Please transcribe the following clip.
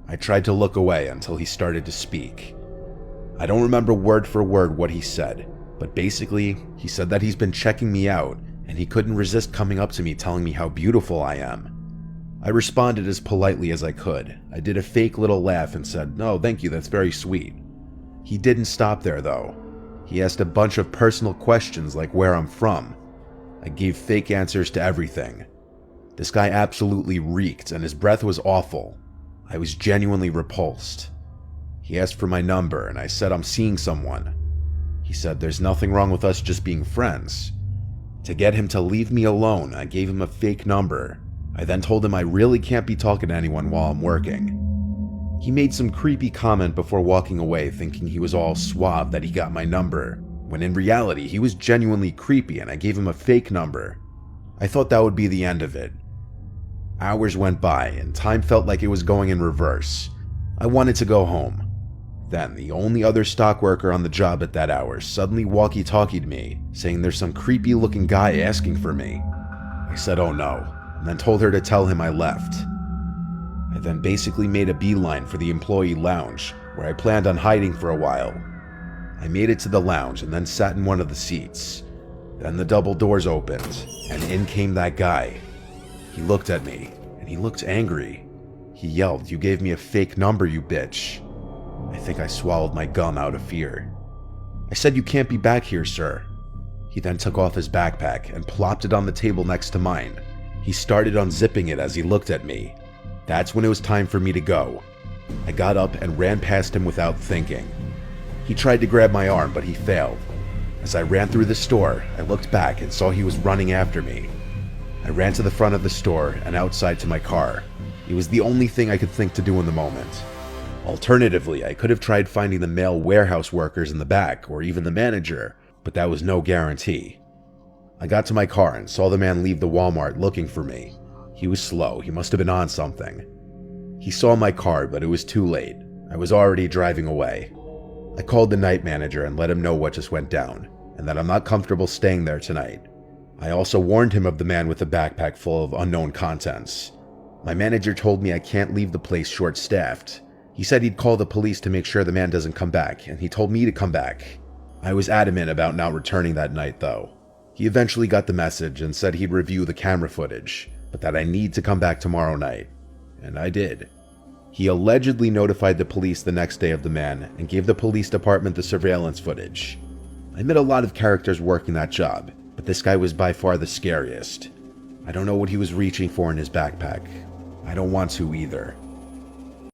I tried to look away until he started to speak. I don't remember word for word what he said, but basically, he said that he's been checking me out and he couldn't resist coming up to me telling me how beautiful I am. I responded as politely as I could. I did a fake little laugh and said, "No, thank you, that's very sweet." He didn't stop there though. He asked a bunch of personal questions like where I'm from. I gave fake answers to everything. This guy absolutely reeked and his breath was awful. I was genuinely repulsed. He asked for my number and I said I'm seeing someone. He said there's nothing wrong with us just being friends. To get him to leave me alone, I gave him a fake number. I then told him I really can't be talking to anyone while I'm working. He made some creepy comment before walking away, thinking he was all suave that he got my number, when in reality he was genuinely creepy and I gave him a fake number. I thought that would be the end of it. Hours went by and time felt like it was going in reverse. I wanted to go home. Then the only other stock worker on the job at that hour suddenly walkie-talkied me, saying there's some creepy looking guy asking for me. I said oh no, and then told her to tell him I left. I then basically made a beeline for the employee lounge, where I planned on hiding for a while. I made it to the lounge and then sat in one of the seats. Then the double doors opened, and in came that guy. He looked at me, and he looked angry. He yelled, "You gave me a fake number, you bitch." I think I swallowed my gum out of fear. I said, "You can't be back here, sir." He then took off his backpack and plopped it on the table next to mine. He started unzipping it as he looked at me. That's when it was time for me to go. I got up and ran past him without thinking. He tried to grab my arm, but he failed. As I ran through the store, I looked back and saw he was running after me. I ran to the front of the store and outside to my car. It was the only thing I could think to do in the moment. Alternatively, I could have tried finding the male warehouse workers in the back, or even the manager, but that was no guarantee. I got to my car and saw the man leave the Walmart looking for me. He was slow, he must have been on something. He saw my car, but it was too late. I was already driving away. I called the night manager and let him know what just went down, and that I'm not comfortable staying there tonight. I also warned him of the man with the backpack full of unknown contents. My manager told me I can't leave the place short-staffed. He said he'd call the police to make sure the man doesn't come back, and he told me to come back. I was adamant about not returning that night, though. He eventually got the message and said he'd review the camera footage, but that I need to come back tomorrow night. And I did. He allegedly notified the police the next day of the man and gave the police department the surveillance footage. I met a lot of characters working that job, but this guy was by far the scariest. I don't know what he was reaching for in his backpack. I don't want to either.